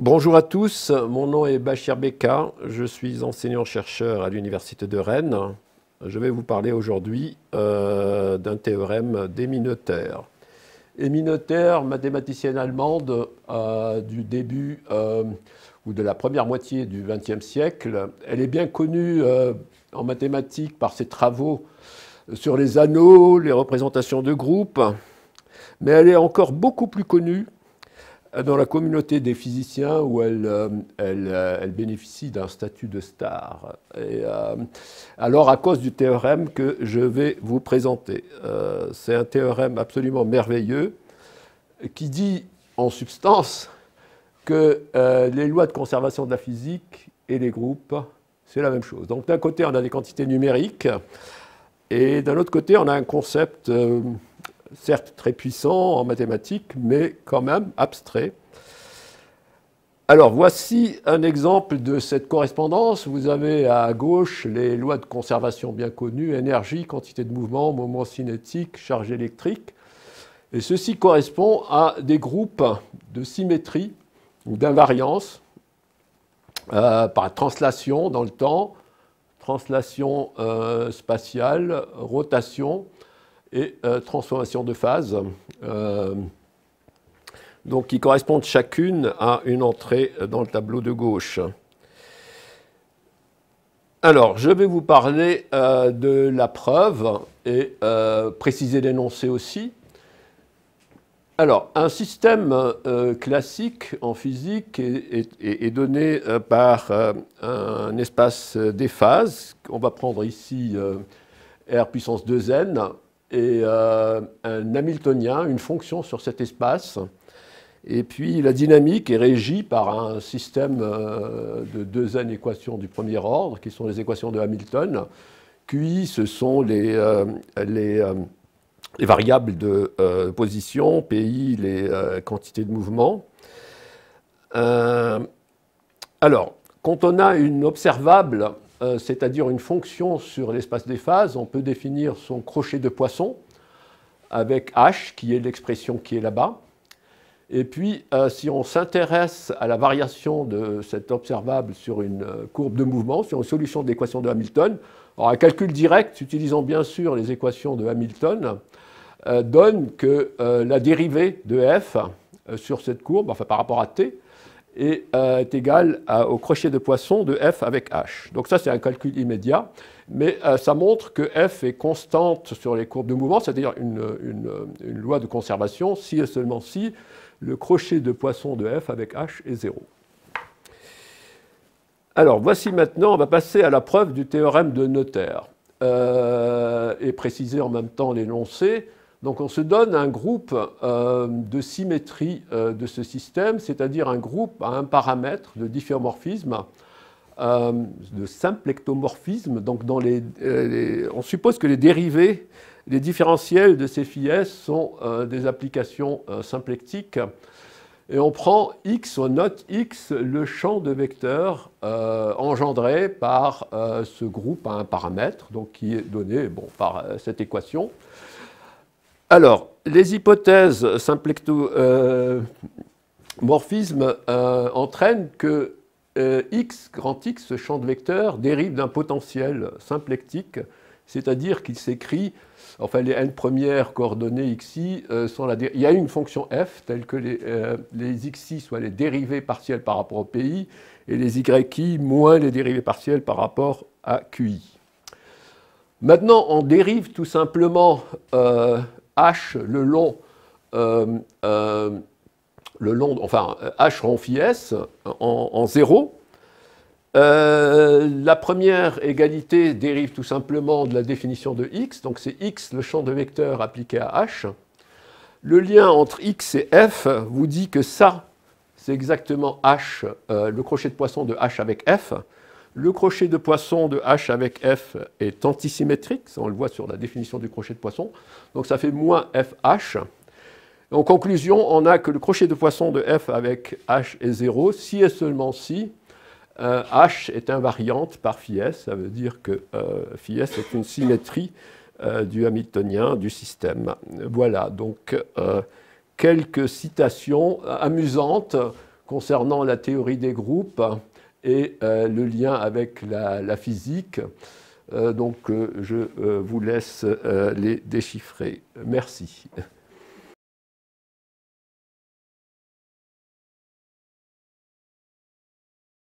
Bonjour à tous, mon nom est Bachir Beka, je suis enseignant-chercheur à l'Université de Rennes. Je vais vous parler aujourd'hui d'un théorème d'Héminothère. Héminothère, mathématicienne allemande du début ou de la première moitié du XXe siècle. Elle est bien connue en mathématiques par ses travaux sur les anneaux, les représentations de groupes, mais elle est encore beaucoup plus connue dans la communauté des physiciens où elle bénéficie d'un statut de star. Alors, à cause du théorème que je vais vous présenter. C'est un théorème absolument merveilleux qui dit, en substance, que les lois de conservation de la physique et les groupes, c'est la même chose. Donc, d'un côté, on a des quantités numériques, et d'un autre côté, on a un concept certes très puissant en mathématiques, mais quand même abstrait. Alors, voici un exemple de cette correspondance. Vous avez à gauche les lois de conservation bien connues, énergie, quantité de mouvement, moment cinétique, charge électrique. Et ceci correspond à des groupes de symétrie ou d'invariance par translation dans le temps, translation spatiale, rotation, et transformation de phase, donc qui correspondent chacune à une entrée dans le tableau de gauche. Alors, je vais vous parler de la preuve et préciser l'énoncé aussi. Alors, un système classique en physique est donné par un espace des phases. On va prendre ici R puissance 2n, et un hamiltonien, une fonction sur cet espace. Et puis la dynamique est régie par un système de 2n équations du premier ordre, qui sont les équations de Hamilton. QI, ce sont les variables de position, PI, les quantités de mouvement. Alors, quand on a une observable, c'est-à-dire une fonction sur l'espace des phases, on peut définir son crochet de Poisson avec h, qui est l'expression qui est là-bas. Et puis, si on s'intéresse à la variation de cet observable sur une courbe de mouvement, sur une solution de l'équation de Hamilton, alors un calcul direct, utilisant bien sûr les équations de Hamilton, donne que la dérivée de f sur cette courbe, enfin par rapport à t, est égal au crochet de Poisson de f avec h. Donc ça, c'est un calcul immédiat, mais ça montre que f est constante sur les courbes de mouvement, c'est-à-dire une loi de conservation, si et seulement si le crochet de Poisson de f avec h est 0. Alors, voici maintenant, on va passer à la preuve du théorème de Noether, et préciser en même temps l'énoncé. Donc on se donne un groupe de symétrie de ce système, c'est-à-dire un groupe à un paramètre de difféomorphisme, de symplectomorphisme. Donc on suppose que les dérivés, les différentiels de ces phi sont des applications symplectiques. Et on prend x, on note x, le champ de vecteurs engendré par ce groupe à un paramètre, donc qui est donné par cette équation. Alors, les hypothèses symplectomorphisme entraînent que x, grand X, ce champ de vecteurs, dérive d'un potentiel symplectique, c'est-à-dire qu'il s'écrit, enfin les n premières coordonnées xi sont il y a une fonction f telle que les xi soient les dérivées partielles par rapport au pi, et les yi moins les dérivées partielles par rapport à qi. Maintenant, on dérive tout simplement h le long, h rond phi s en 0. La première égalité dérive tout simplement de la définition de x, donc c'est x le champ de vecteurs appliqué à h. Le lien entre x et f vous dit que ça, c'est exactement h, le crochet de Poisson de h avec f. Le crochet de Poisson de h avec f est antisymétrique, ça on le voit sur la définition du crochet de Poisson, donc ça fait moins fh. En conclusion, on a que le crochet de Poisson de f avec h est 0, si et seulement si h est invariante par phi s, ça veut dire que phi s est une symétrie du hamiltonien du système. Voilà, donc quelques citations amusantes concernant la théorie des groupes et le lien avec la physique. Donc je vous laisse les déchiffrer. Merci.